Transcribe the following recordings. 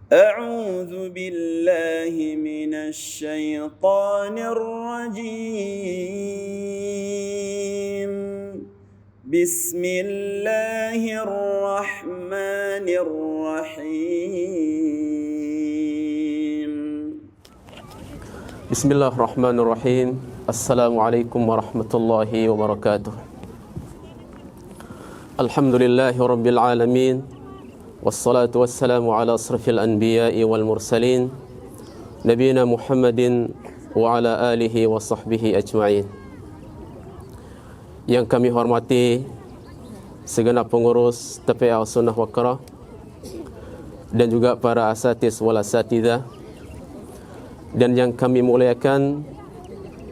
أعوذ بالله من الشيطان الرجيم بسم الله الرحمن الرحيم بسم الله الرحمن الرحيم. السلام عليكم ورحمة الله وبركاته. الحمد لله رب العالمين والصلاة والسلام على أشرف الأنبياء والمرسلين نبينا محمد وعلى آله وصحبه أجمعين. Yang kami hormati segenap pengurus TPA Sunnah Waqarah dan juga para asatiz wal asatidzah, dan yang kami muliakan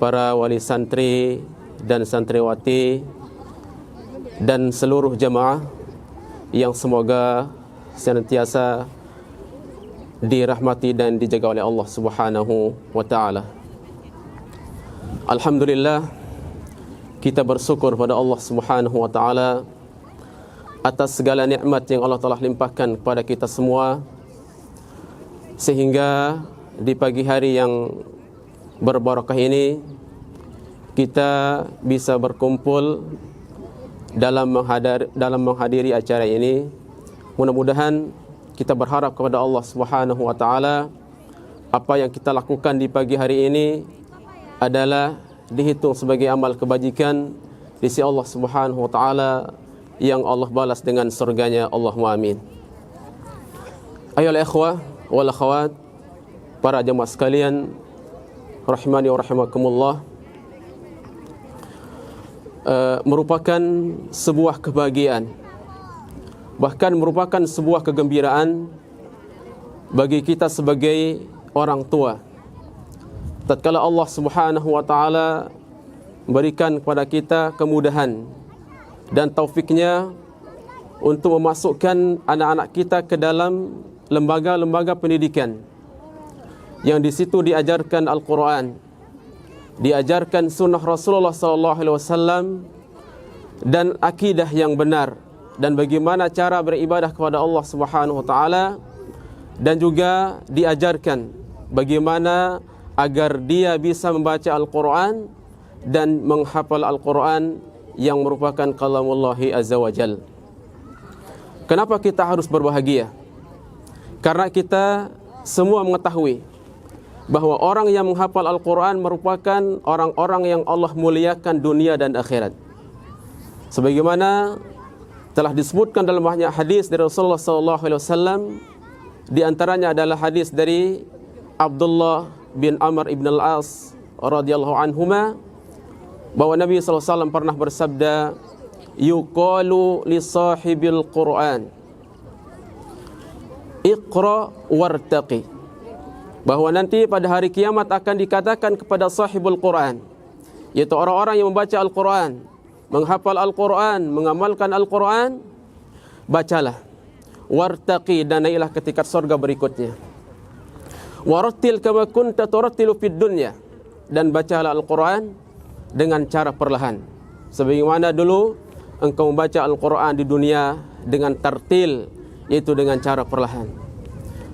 para wali santri dan santriwati dan seluruh jamaah yang semoga senantiasa dirahmati dan dijaga oleh Allah Subhanahu wa taala. Alhamdulillah, kita bersyukur pada Allah Subhanahu wa taala atas segala nikmat yang Allah telah limpahkan kepada kita semua, sehingga di pagi hari yang berbarakah ini kita bisa berkumpul dalam menghadiri acara ini. Mudah-mudahan kita berharap kepada Allah Subhanahu wa taala apa yang kita lakukan di pagi hari ini adalah dihitung sebagai amal kebajikan di sisi Allah Subhanahu wa taala yang Allah balas dengan surganya. Allahumma amin. Ayolah ikhwah wal akhwat, para jemaah sekalian rahimani wa rahimakumullah, merupakan sebuah kebahagiaan, bahkan merupakan sebuah kegembiraan bagi kita sebagai orang tua tatkala Allah Subhanahu wa taala memberikan kepada kita kemudahan dan taufiknya untuk memasukkan anak-anak kita ke dalam lembaga-lembaga pendidikan yang di situ diajarkan Al-Quran, diajarkan sunnah Rasulullah SAW dan akidah yang benar, dan bagaimana cara beribadah kepada Allah Subhanahu wa taala, dan juga diajarkan bagaimana agar dia bisa membaca Al-Quran dan menghafal Al-Quran yang merupakan kalamullahi azza wa jal. Kenapa kita harus berbahagia? Karena kita semua mengetahui bahwa orang yang menghafal Al-Quran merupakan orang-orang yang Allah muliakan dunia dan akhirat. Sebagaimana telah disebutkan dalam banyak hadis dari Rasulullah SAW, di antaranya adalah hadis dari Abdullah bin Amr ibn al-As radhiyallahu anhuma, bahwa Nabi SAW pernah bersabda, yuqalu li sahibil Quran iqra wartaqi, bahwa nanti pada hari kiamat akan dikatakan kepada sahibul Quran, yaitu orang-orang yang membaca Al-Quran, menghafal Al-Quran, mengamalkan Al-Quran, bacalah, wartaqi, dan naiklah ke tingkat surga berikutnya, warattil kama kunta turattilu fid dunya, dan bacalah Al-Quran dengan cara perlahan sebagaimana dulu engkau membaca Al-Quran di dunia dengan tartil, yaitu dengan cara perlahan.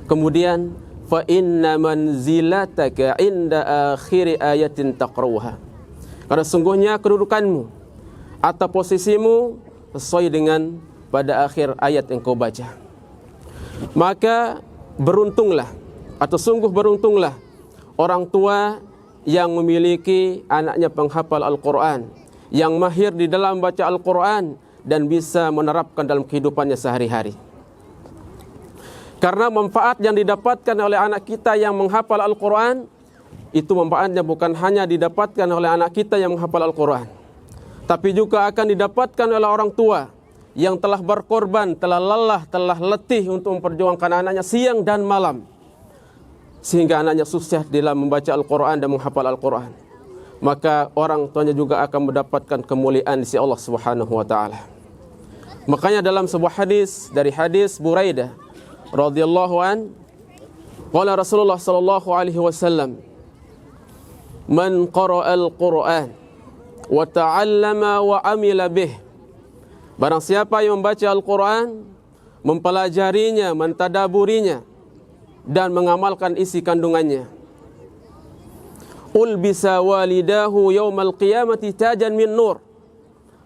Kemudian fa inna manzilataka inda akhiri ayatin taqra'uha, karena sungguhnya kedudukanmu atau posisimu sesuai dengan pada akhir ayat yang kau baca. Maka beruntunglah, atau sungguh beruntunglah orang tua yang memiliki anaknya penghafal Al-Quran, yang mahir di dalam baca Al-Quran dan bisa menerapkan dalam kehidupannya sehari-hari. Karena manfaat yang didapatkan oleh anak kita yang menghafal Al-Quran, itu manfaatnya bukan hanya didapatkan oleh anak kita yang menghafal Al-Quran, tapi juga akan didapatkan oleh orang tua yang telah berkorban, telah lelah, telah letih untuk memperjuangkan anaknya siang dan malam, sehingga anaknya sukses dalam membaca Al-Quran dan menghafal Al-Quran. Maka orang tuanya juga akan mendapatkan kemuliaan di sisi Allah Subhanahu wa taala. Makanya dalam sebuah hadis dari hadis Buraidah radhiyallahu an, qala Rasulullah sallallahu alaihi wasallam, man qara'al Qur'an wa ta'allama wa amila bih, barang siapa yang membaca Al-Quran, mempelajarinya, mentadaburinya, dan mengamalkan isi kandungannya. Ulbisa walidahu yaumal qiyamati tajan min nur.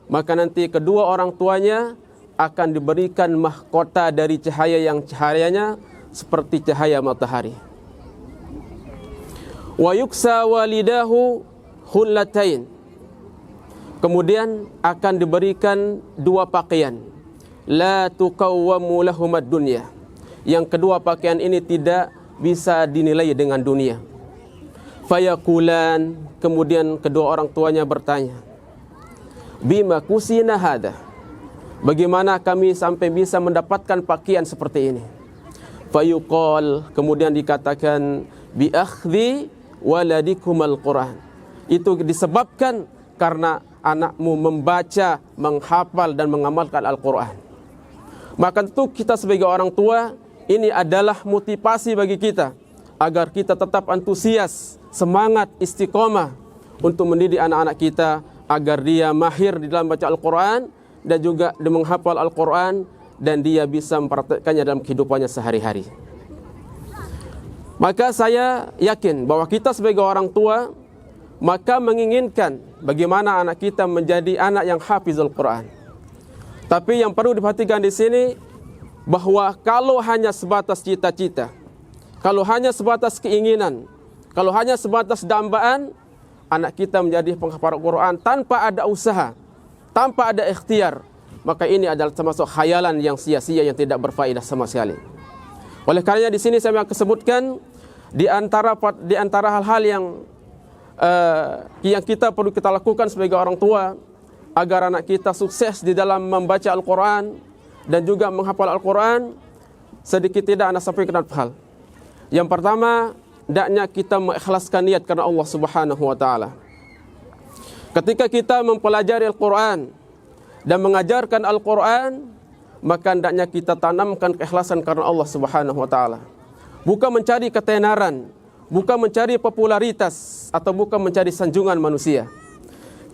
Maka nanti kedua orang tuanya akan diberikan mahkota dari cahaya yang cahayanya seperti cahaya matahari. Wa yuksa walidahu hullatain. Kemudian akan diberikan dua pakaian. La tuqawwamu lahumad dunya. Yang kedua pakaian ini tidak bisa dinilai dengan dunia. Fayaqulan, kemudian kedua orang tuanya bertanya, bima kusina hada, bagaimana kami sampai bisa mendapatkan pakaian seperti ini? Fayuqal, kemudian dikatakan, bi akhdhi waladikumal Quran. Itu disebabkan karena anakmu membaca, menghafal dan mengamalkan Al-Quran. Maka tentu kita sebagai orang tua, ini adalah motivasi bagi kita agar kita tetap antusias, semangat, istiqomah untuk mendidik anak-anak kita agar dia mahir di dalam baca Al-Quran dan juga dia menghafal Al-Quran dan dia bisa mempraktikkannya dalam kehidupannya sehari-hari. Maka saya yakin bahwa kita sebagai orang tua maka menginginkan bagaimana anak kita menjadi anak yang hafizul Quran. Tapi yang perlu diperhatikan di sini bahwa kalau hanya sebatas cita-cita, kalau hanya sebatas keinginan, kalau hanya sebatas dambaan, anak kita menjadi penghafal Al-Quran tanpa ada usaha, tanpa ada ikhtiar, maka ini adalah termasuk khayalan yang sia-sia yang tidak berfaedah sama sekali. Oleh karenanya di sini saya akan sebutkan di antara hal-hal yang kita perlu kita lakukan sebagai orang tua agar anak kita sukses di dalam membaca Al-Quran dan juga menghafal Al-Quran. Sedikit tidak anak sampaikan hal. Yang pertama, hendaknya kita mengikhlaskan niat karena Allah Subhanahu wa taala. Ketika kita mempelajari Al-Quran dan mengajarkan Al-Quran, maka hendaknya kita tanamkan keikhlasan karena Allah Subhanahu wa taala. Bukan mencari ketenaran, bukan mencari popularitas, atau bukan mencari sanjungan manusia.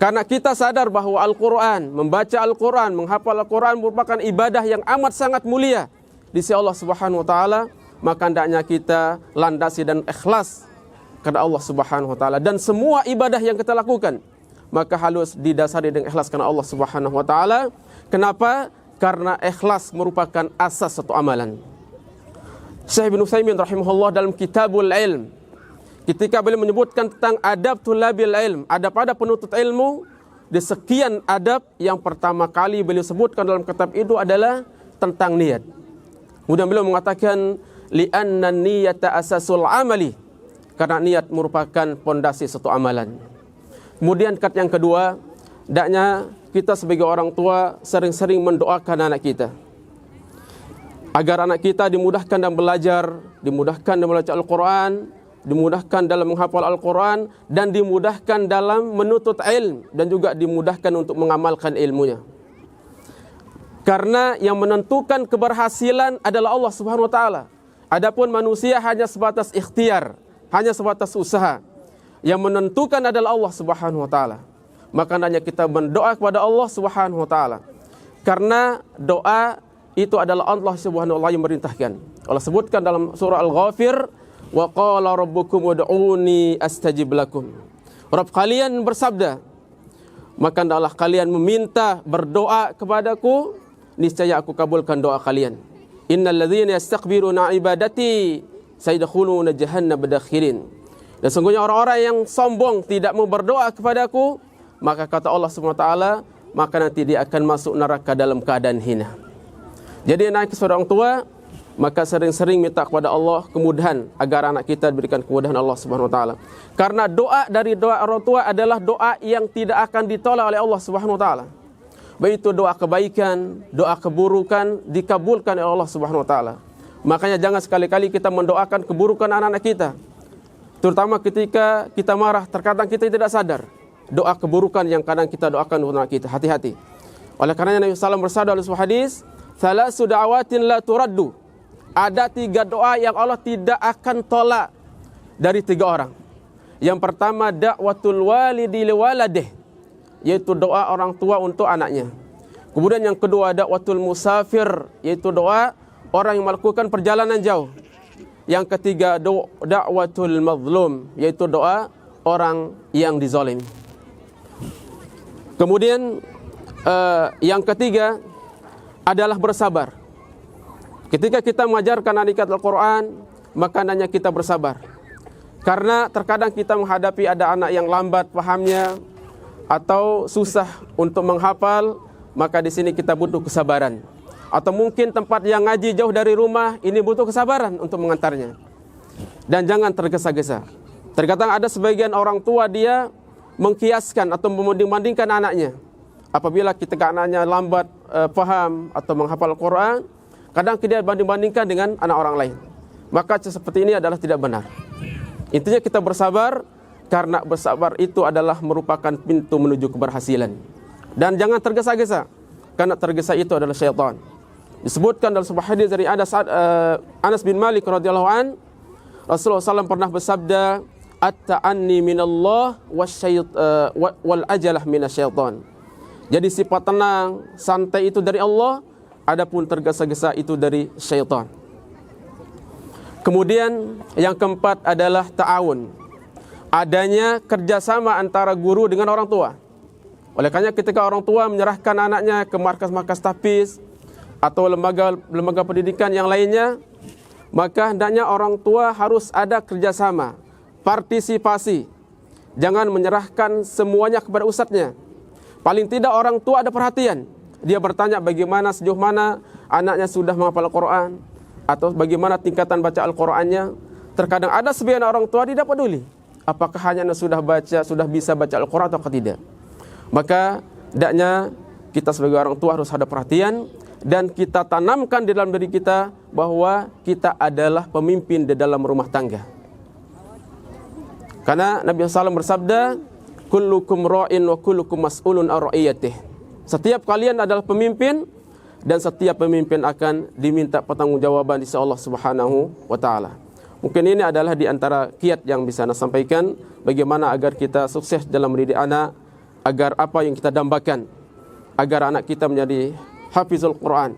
Karena kita sadar bahwa Al-Quran, membaca Al-Quran, menghafal Al-Quran merupakan ibadah yang amat sangat mulia di sisi Allah Subhanahu wa taala. Maka hendaknya kita landasi dan ikhlas karena Allah Subhanahu wa taala. Dan semua ibadah yang kita lakukan maka harus didasari dengan ikhlas karena Allah Subhanahu wa taala. Kenapa? Karena ikhlas merupakan asas satu amalan. Syekh Ibn Utsaimin rahimahullah dalam Kitabul Ilm, ketika beliau menyebutkan tentang adab tulabil ilm, adab pada penuntut ilmu, di sekian adab yang pertama kali beliau sebutkan dalam kitab itu adalah tentang niat. Kemudian beliau mengatakan li'anna niyata asasul amali, karena niat merupakan pondasi satu amalan. Kemudian kata yang kedua, hendaknya kita sebagai orang tua sering-sering mendoakan anak kita agar anak kita dimudahkan dalam belajar, dimudahkan dalam membaca Al-Quran, dimudahkan dalam menghafal Al-Quran, dan dimudahkan dalam menuntut ilmu, dan juga dimudahkan untuk mengamalkan ilmunya. Karena yang menentukan keberhasilan adalah Allah Subhanahu wa taala. Adapun manusia hanya sebatas ikhtiar, hanya sebatas usaha. Yang menentukan adalah Allah Subhanahu wa taala. Maka hendaknya kita berdoa kepada Allah Subhanahu wa taala. Karena doa itu adalah Allah Subhanahu wa taala yang merintahkan. Allah sebutkan dalam surah Al-Ghafir, wa qala rabbukum ud'uni astajib lakum. Rabb kalian bersabda, maka hendaklah kalian meminta, berdoa kepadaku, niscaya aku kabulkan doa kalian. Innal ladzina yastakbiruna ibadati sayadkhuluna jahannam dakhirin. Dan sungguhnya orang-orang yang sombong tidak mau berdoa kepadaku, maka kata Allah Subhanahu wa taala, maka nanti dia akan masuk neraka dalam keadaan hina. Jadi anak seorang tua, maka sering-sering minta kepada Allah kemudahan agar anak kita diberikan kemudahan Allah Subhanahu wa taala. Karena doa dari doa orang tua adalah doa yang tidak akan ditolak oleh Allah Subhanahu wa taala. Baik itu doa kebaikan, doa keburukan dikabulkan oleh Allah Subhanahu wa taala. Makanya jangan sekali-kali kita mendoakan keburukan anak-anak kita. Terutama ketika kita marah, terkadang kita tidak sadar doa keburukan yang kadang kita doakan untuk anak kita. Hati-hati. Oleh karenanya Nabi SAW bersabda dalam sebuah hadis, "Thalasu da'awatin la turaddu." Ada 3 doa yang Allah tidak akan tolak dari 3 orang. Yang pertama, da'watul walidi liwaladih, yaitu doa orang tua untuk anaknya. Kemudian yang kedua, da'watul musafir, yaitu doa orang yang melakukan perjalanan jauh. yang ketiga da'watul mazlum, yaitu doa orang yang dizalimi. Kemudian yang ketiga adalah bersabar. Ketika kita mengajarkan anak Al-Quran, maka hendaknya kita bersabar. Karena terkadang kita menghadapi ada anak yang lambat pahamnya atau susah untuk menghafal, maka di sini kita butuh kesabaran. Atau mungkin tempat yang ngaji jauh dari rumah, ini butuh kesabaran untuk mengantarnya. Dan jangan tergesa-gesa. Terkadang ada sebagian orang tua dia mengkiaskan atau membanding-bandingkan anaknya. Apabila ketika anaknya lambat paham atau menghafal Al-Quran, kadang dia banding-bandingkan dengan anak orang lain. Maka seperti ini adalah tidak benar. Intinya kita bersabar, karena bersabar itu adalah merupakan pintu menuju keberhasilan. Dan jangan tergesa-gesa, karena tergesa itu adalah syaitan. Disebutkan dalam sebuah hadis dari Anas bin Malik radhiyallahu an, Rasulullah SAW pernah bersabda, at-ta'anni minallah wal ajalah minasyaitan. Jadi sifat tenang, santai itu dari Allah, adapun tergesa-gesa itu dari syaitan. Kemudian yang keempat adalah ta'awun. Adanya kerjasama antara guru dengan orang tua. Oleh karena ketika orang tua menyerahkan anaknya ke markas-markas tahfiz atau lembaga pendidikan yang lainnya, maka hendaknya orang tua harus ada kerjasama, partisipasi. Jangan menyerahkan semuanya kepada ustadznya. Paling tidak orang tua ada perhatian. Dia bertanya bagaimana, sejauh mana anaknya sudah menghafal Al-Quran, atau bagaimana tingkatan baca Al-Qurannya. Terkadang ada sebagian orang tua tidak peduli apakah hanya sudah bisa baca Al-Quran atau tidak. Maka hendaknya kita sebagai orang tua harus ada perhatian, dan kita tanamkan di dalam diri kita bahwa kita adalah pemimpin di dalam rumah tangga. Karena Nabi SAW bersabda, kullukum ra'in wa kullukum mas'ulun an ra'iyatih. Setiap kalian adalah pemimpin, dan setiap pemimpin akan diminta pertanggungjawaban di sisi Allah Subhanahu wa taala. Mungkin ini adalah di antara kiat yang bisa saya sampaikan, bagaimana agar kita sukses dalam mendidik anak, agar apa yang kita dambakan, agar anak kita menjadi hafizul Quran.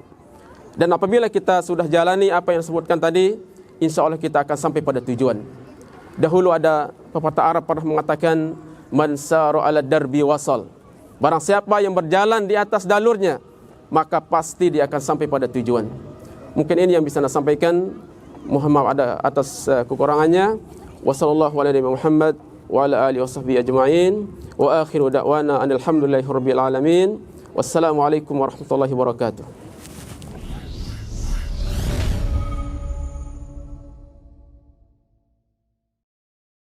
Dan apabila kita sudah jalani apa yang disebutkan tadi, insya Allah kita akan sampai pada tujuan. Dahulu ada pepatah Arab pernah mengatakan, man sara ala darbi wasal. Barang siapa yang berjalan di atas dalurnya, maka pasti dia akan sampai pada tujuan. Mungkin ini yang bisa saya sampaikan. Mohon maaf ada atas kekurangannya. Wassallallahu ala nabiyyina Muhammad wa ala alihi washabbihi ajma'in. Wa akhiru da'wana alhamdulillahi rabbil alamin. Wassalamualaikum warahmatullahi wabarakatuh.